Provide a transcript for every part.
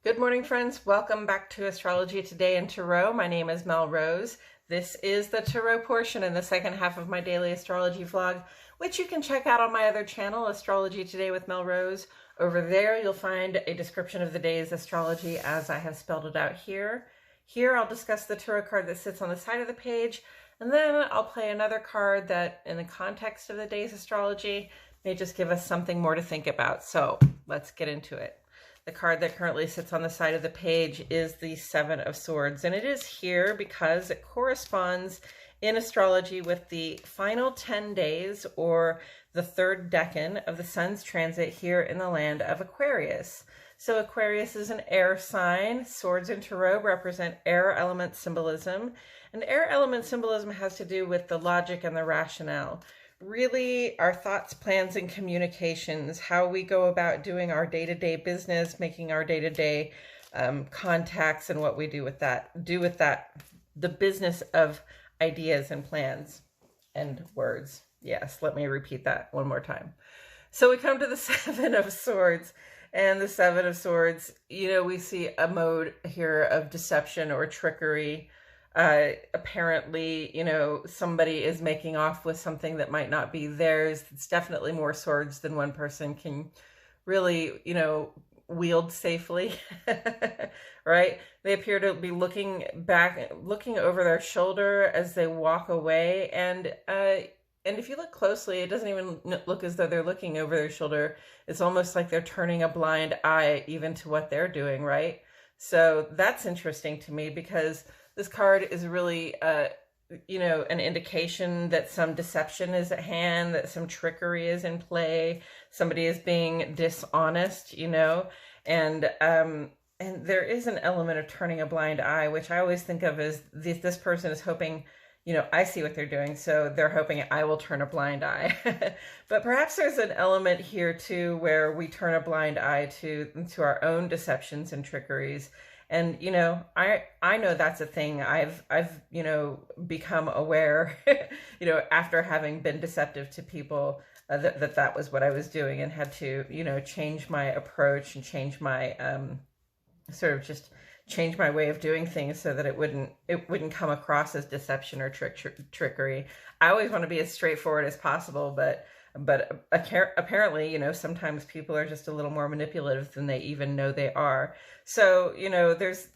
Good morning, friends. Welcome back to Astrology Today and Tarot. My name is Mel Rose. This is the Tarot portion in the second half of my daily astrology vlog, which you can check out on my other channel, Astrology Today with Mel Rose. Over there, you'll find a description of the day's astrology as I have spelled it out here. Here, I'll discuss the tarot card that sits on the side of the page, and then I'll play another card that, in the context of the day's astrology, may just give us something more to think about. So, let's get into it. The card that currently sits on the side of the page is the Seven of Swords, and it is here because it corresponds in astrology with the final 10 days or the third decan of the sun's transit here in the land of Aquarius. So Aquarius is an air sign. Swords in tarot represent air element symbolism, and air element symbolism has to do with the logic and the rationale. Really, our thoughts, plans, and communications, how we go about doing our day-to-day business, making our day-to-day contacts, and what we do with that, the business of ideas and plans and words. Yes, let me repeat that one more time. So we come to the Seven of Swords, and the Seven of Swords, we see a mode here of deception or trickery. Apparently, somebody is making off with something that might not be theirs. It's definitely more swords than one person can really, wield safely, right? They appear to be looking back, looking over their shoulder as they walk away. And if you look closely, it doesn't even look as though they're looking over their shoulder. It's almost like they're turning a blind eye even to what they're doing, right? So that's interesting to me because this card is really, an indication that some deception is at hand, that some trickery is in play, somebody is being dishonest, and there is an element of turning a blind eye, which I always think of as this person is hoping, I see what they're doing, so they're hoping I will turn a blind eye. But perhaps there's an element here too where we turn a blind eye to our own deceptions and trickeries. And, I know that's a thing. I've become aware, after having been deceptive to people, that was what I was doing, and had to, change my approach and change my, change my way of doing things so that it wouldn't come across as deception or trickery. I always want to be as straightforward as possible, but apparently, sometimes people are just a little more manipulative than they even know they are. So,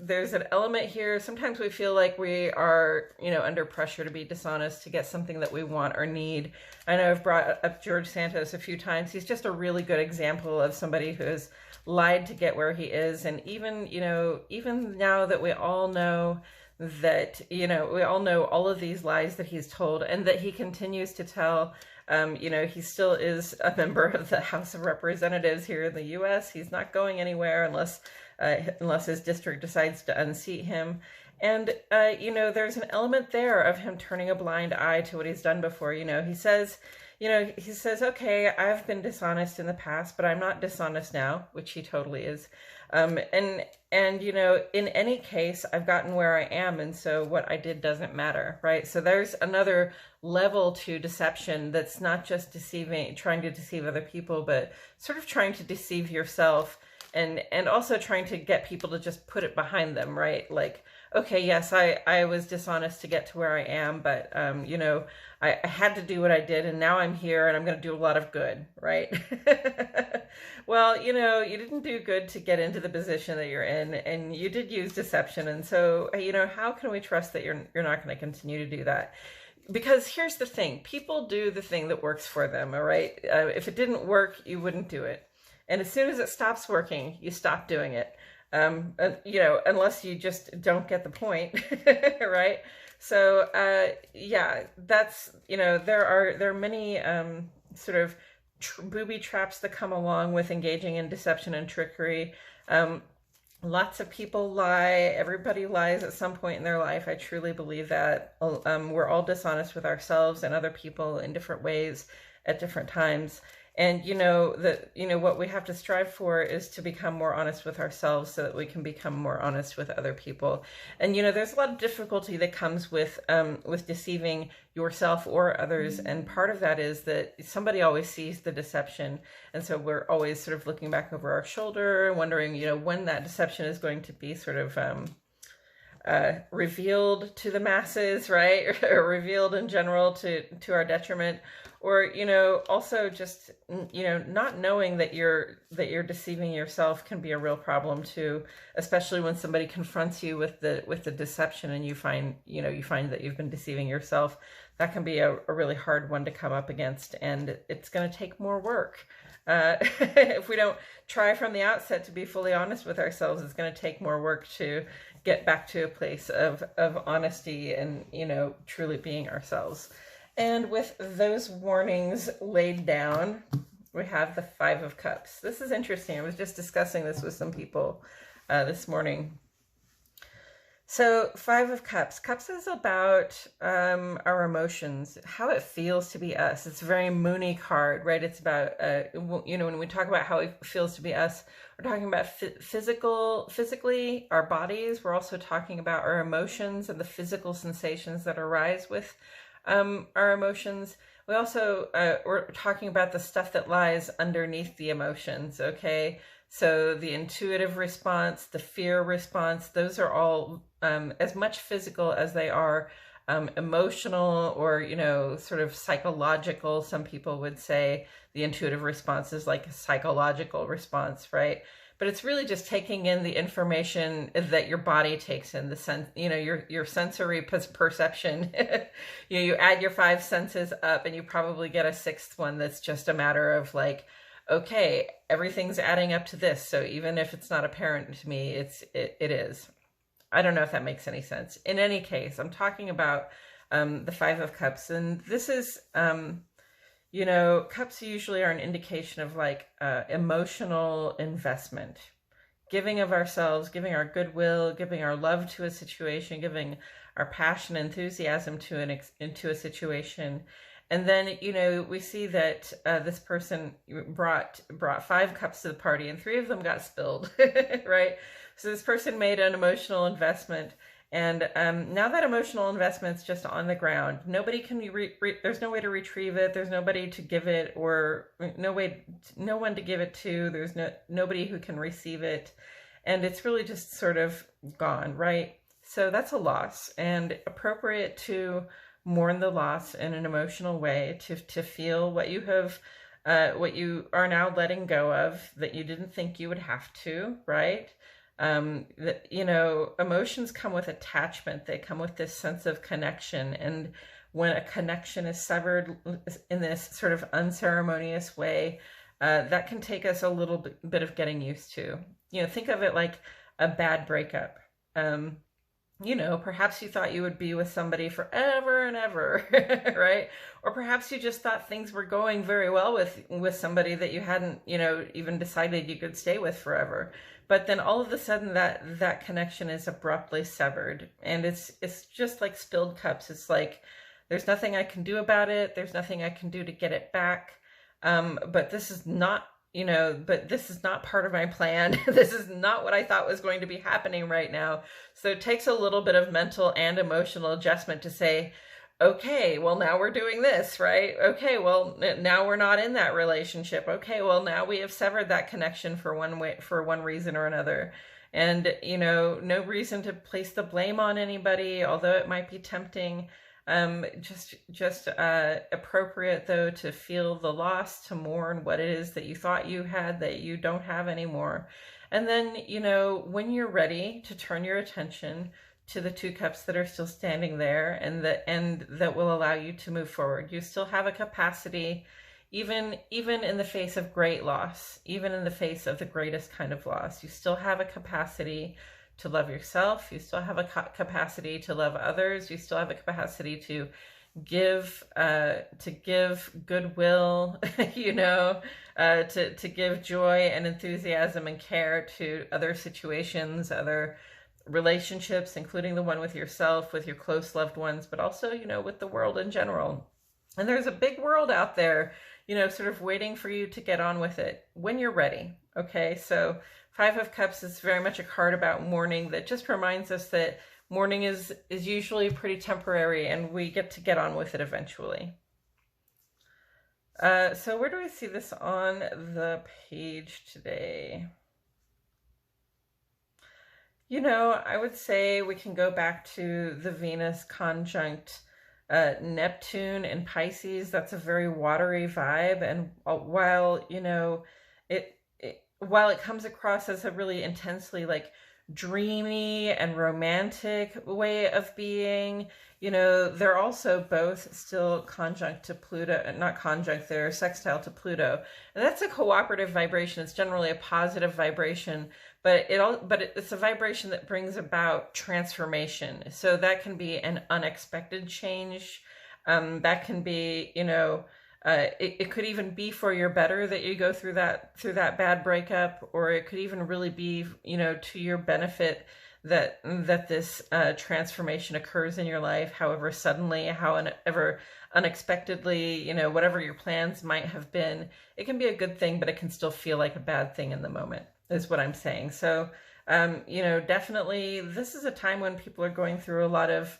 there's an element here. Sometimes we feel like we are, under pressure to be dishonest to get something that we want or need. I know I've brought up George Santos a few times. He's just a really good example of somebody who has lied to get where he is. And even now that we all know that, we all know all of these lies that he's told and that he continues to tell. He still is a member of the House of Representatives here in the U.S. He's not going anywhere unless his district decides to unseat him. And, there's an element there of him turning a blind eye to what he's done before. He says, okay, I've been dishonest in the past, but I'm not dishonest now, which he totally is. And in any case, I've gotten where I am, and so what I did doesn't matter, right? So there's another level to deception that's not just trying to deceive other people, but sort of trying to deceive yourself, and also trying to get people to just put it behind them, right? Like, okay, yes, I was dishonest to get to where I am, but, I had to do what I did, and now I'm here, and I'm going to do a lot of good, right? Well, you didn't do good to get into the position that you're in, and you did use deception, and so, how can we trust that you're not going to continue to do that? Because here's the thing, people do the thing that works for them, all right? If it didn't work, you wouldn't do it. And as soon as it stops working, you stop doing it. Unless you just don't get the point, right? So, that's, there are many sort of booby traps that come along with engaging in deception and trickery. Lots of people lie. Everybody lies at some point in their life. I truly believe that. We're all dishonest with ourselves and other people in different ways at different times. And what we have to strive for is to become more honest with ourselves so that we can become more honest with other people. And there's a lot of difficulty that comes with deceiving yourself or others, and part of that is that somebody always sees the deception, and so we're always sort of looking back over our shoulder, wondering when that deception is going to be sort of revealed to the masses, right? Or revealed in general to our detriment, or also just not knowing that you're deceiving yourself can be a real problem too, especially when somebody confronts you with the deception and you find that you've been deceiving yourself. That can be a really hard one to come up against, and it's going to take more work. If we don't try from the outset to be fully honest with ourselves, it's going to take more work to get back to a place of honesty and truly being ourselves. And with those warnings laid down, we have the Five of Cups. This is interesting. I was just discussing this with some people this morning. So Five of Cups. Cups is about our emotions, how it feels to be us. It's a very moony card, right? It's about, when we talk about how it feels to be us, we're talking about physically, our bodies. We're also talking about our emotions and the physical sensations that arise with our emotions. We also, we're talking about the stuff that lies underneath the emotions, okay? So the intuitive response, the fear response, those are all as much physical as they are emotional or, sort of psychological. Some people would say the intuitive response is like a psychological response, right? But it's really just taking in the information that your body takes in, the sense, your sensory perception. You add your five senses up and you probably get a sixth one that's just a matter of like, okay, everything's adding up to this. So even if it's not apparent to me, it is. I don't know if that makes any sense. In any case, I'm talking about the Five of Cups, and this is, cups usually are an indication of like emotional investment, giving of ourselves, giving our goodwill, giving our love to a situation, giving our passion, enthusiasm into a situation. And then, we see that this person brought five cups to the party and three of them got spilled, right? So this person made an emotional investment, and now that emotional investment's just on the ground. Nobody can there's no way to retrieve it. There's nobody to give it, or no one to give it to. There's nobody who can receive it, and it's really just sort of gone, right? So that's a loss, and appropriate to mourn the loss in an emotional way, to feel what you have, what you are now letting go of that you didn't think you would have to, right? Emotions come with attachment. They come with this sense of connection. And when a connection is severed in this sort of unceremonious way, that can take us a little bit of getting used to. Think of it like a bad breakup. Perhaps you thought you would be with somebody forever and ever, right? Or perhaps you just thought things were going very well with somebody that you hadn't, even decided you could stay with forever. But then all of a sudden that connection is abruptly severed. And it's just like spilled cups. It's like, there's nothing I can do about it. There's nothing I can do to get it back. But this is not part of my plan. This is not what I thought was going to be happening right now. So it takes a little bit of mental and emotional adjustment to say, okay, well, now we're doing this, right? Okay, well, now we're not in that relationship. Okay, well, now we have severed that connection for one reason or another. And, no reason to place the blame on anybody, although it might be tempting. Just appropriate though to feel the loss, to mourn what it is that you thought you had that you don't have anymore. And then, when you're ready to turn your attention to the two cups that are still standing there and that will allow you to move forward. You still have a capacity, even in the face of great loss, even in the face of the greatest kind of loss, you still have a capacity to love yourself. You still have a capacity to love others. You still have a capacity to give goodwill, to give joy and enthusiasm and care to other situations, other relationships, including the one with yourself, with your close loved ones, but also, with the world in general. And there's a big world out there. sort of waiting for you to get on with it when you're ready. Okay, so Five of Cups is very much a card about mourning that just reminds us that mourning is usually pretty temporary and we get on with it eventually. So where do I see this on the page today? I would say we can go back to the Venus conjunct Neptune in Pisces. That's a very watery vibe. And while, while it comes across as a really intensely like dreamy and romantic way of being, they're also both still conjunct to Pluto, not conjunct, they're sextile to Pluto. And that's a cooperative vibration. It's generally a positive vibration, but it's a vibration that brings about transformation. So that can be an unexpected change. That can be, it could even be for your better that you go through that bad breakup, or it could even really be, to your benefit that this transformation occurs in your life, however suddenly, however unexpectedly, whatever your plans might have been. It can be a good thing, but it can still feel like a bad thing in the moment, is what I'm saying. So, definitely this is a time when people are going through a lot of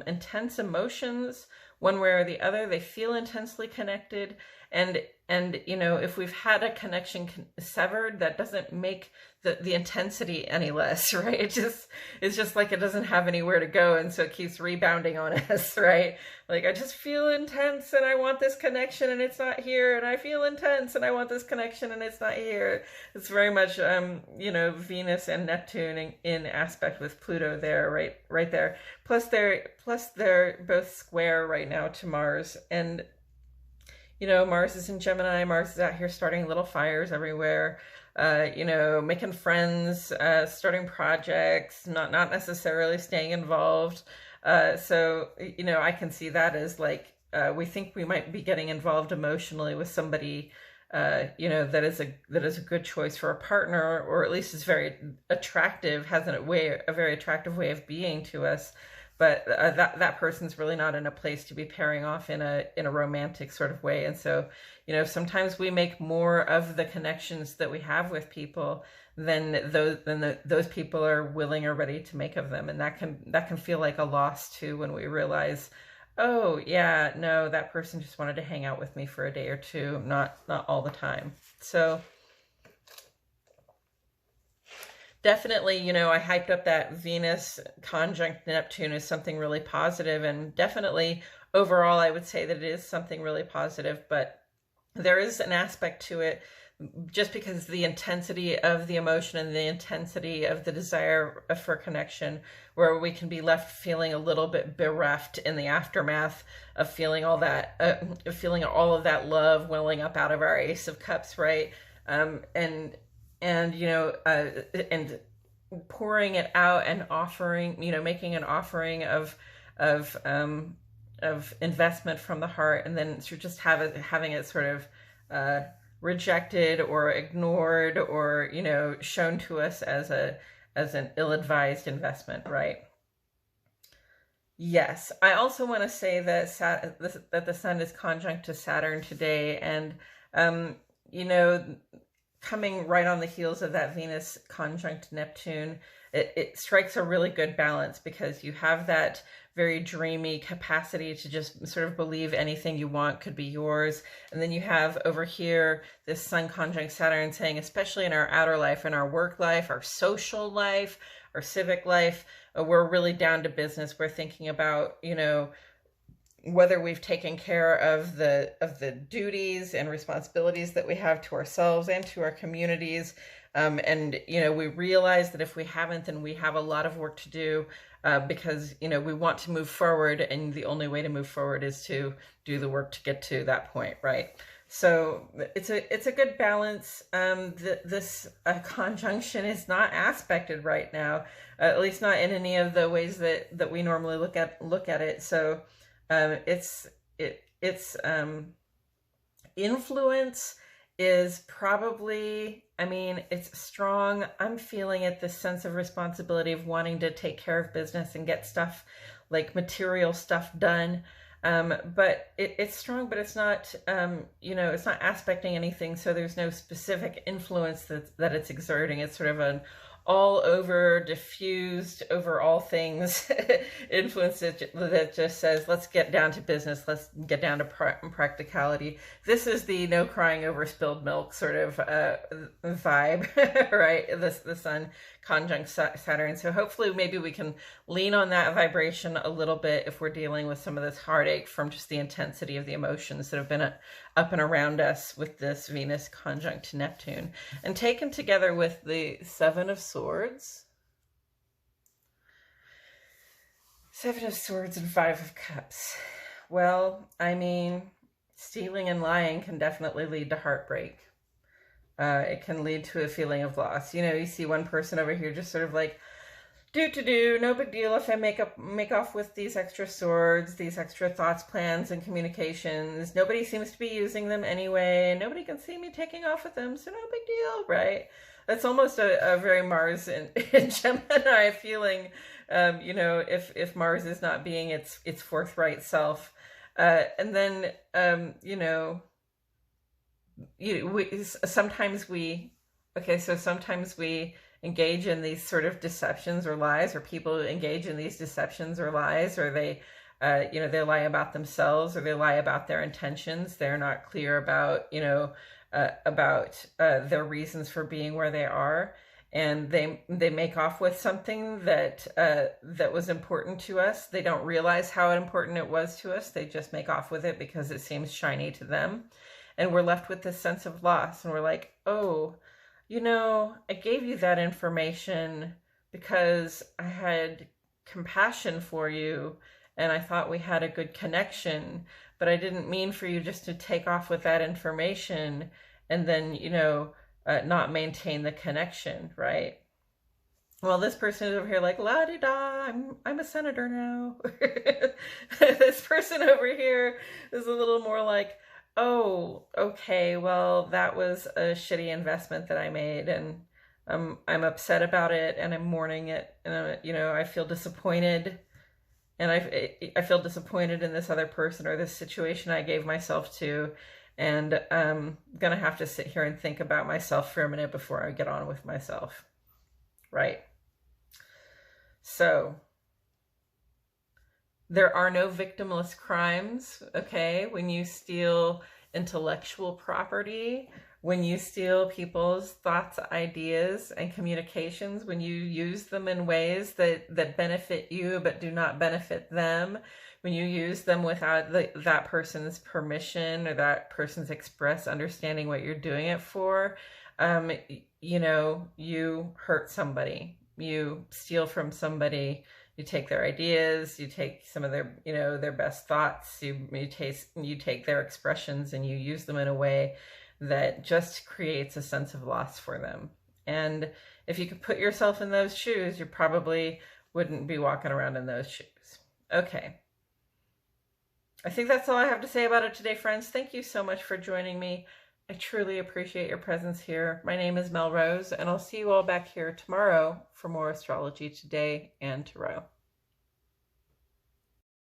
intense emotions, one way or the other. They feel intensely connected, and if we've had a connection severed, that doesn't make the intensity any less, right? It's just like it doesn't have anywhere to go, and so it keeps rebounding on us, right? Like, I just feel intense and I want this connection and it's not here, and I feel intense and I want this connection and it's not here. It's very much Venus and Neptune in aspect with Pluto there, right there. Plus they're both square right now to Mars, and Mars is in Gemini. Mars is out here starting little fires everywhere, making friends, starting projects, not necessarily staying involved. So I can see that as like, we think we might be getting involved emotionally with somebody, that is a good choice for a partner, or at least is very attractive, has a very attractive way of being to us. But that person's really not in a place to be pairing off in a romantic sort of way. And so, sometimes we make more of the connections that we have with people than those people are willing or ready to make of them. And that can feel like a loss too, when we realize, oh yeah, no, that person just wanted to hang out with me for a day or two, not all the time. So definitely, I hyped up that Venus conjunct Neptune as something really positive, and definitely overall, I would say that it is something really positive, but there is an aspect to it, just because the intensity of the emotion and the intensity of the desire for connection, where we can be left feeling a little bit bereft in the aftermath of feeling all that, feeling all of that love welling up out of our Ace of Cups, right? And pouring it out and offering, making an offering of investment from the heart, and then just having it sort of rejected or ignored, or shown to us as an ill-advised investment, right? Yes, I also want to say that that the Sun is conjunct to Saturn today, and coming right on the heels of that Venus conjunct Neptune, it strikes a really good balance, because you have that very dreamy capacity to just sort of believe anything you want could be yours. And then you have over here this Sun conjunct Saturn saying, especially in our outer life, in our work life, our social life, our civic life, we're really down to business. We're thinking about, whether we've taken care of the duties and responsibilities that we have to ourselves and to our communities. And we realize that if we haven't, then we have a lot of work to do, because, we want to move forward, and the only way to move forward is to do the work to get to that point, right? So it's a good balance. This conjunction is not aspected right now, at least not in any of the ways that we normally look at it. So its influence is probably, it's strong. I'm feeling it, this sense of responsibility of wanting to take care of business and get stuff, like material stuff, done. But it's strong, but it's not, it's not aspecting anything. So there's no specific influence that it's exerting. It's sort of an all over diffused over all things influence that just says, let's get down to business. Let's get down to practicality. This is the no crying over spilled milk sort of vibe, right? The sun conjunct Saturn. So hopefully maybe we can lean on that vibration a little bit if we're dealing with some of this heartache from just the intensity of the emotions that have been up and around us with this Venus conjunct Neptune. And taken together with the Seven of Swords, Seven of Swords and Five of Cups. Well, I mean, stealing and lying can definitely lead to heartbreak. It can lead to a feeling of loss. You see one person over here just sort of like, no big deal if I make off with these extra swords, these extra thoughts, plans, and communications. Nobody seems to be using them anyway. Nobody can see me taking off with them, so no big deal, right? That's almost a very Mars in Gemini feeling, if Mars is not being its forthright self. And then, sometimes we engage in these sort of deceptions or lies, or people engage in these deceptions or lies, or they lie about themselves, or they lie about their intentions. They're not clear about, their reasons for being where they are. And they make off with something that was important to us. They don't realize how important it was to us. They just make off with it because it seems shiny to them. And we're left with this sense of loss. And we're like, oh, I gave you that information because I had compassion for you and I thought we had a good connection, but I didn't mean for you just to take off with that information and then, not maintain the connection, right? Well, this person is over here like, la-di-da, I'm a senator now. This person over here is a little more like, oh, okay, well, that was a shitty investment that I made, and I'm upset about it, and I'm mourning it, and I feel disappointed, and I feel disappointed in this other person or this situation I gave myself to, and I'm gonna have to sit here and think about myself for a minute before I get on with myself, right? So there are no victimless crimes, okay? When you steal intellectual property, when you steal people's thoughts, ideas, and communications, when you use them in ways that benefit you but do not benefit them, when you use them without that person's permission or that person's express understanding what you're doing it for, you hurt somebody. You steal from somebody. You take their ideas, you take some of their, their best thoughts, you take their expressions and you use them in a way that just creates a sense of loss for them. And if you could put yourself in those shoes, you probably wouldn't be walking around in those shoes. Okay. I think that's all I have to say about it today, friends. Thank you so much for joining me. I truly appreciate your presence here. My name is Mel Rose, and I'll see you all back here tomorrow for more Astrology Today and Tarot.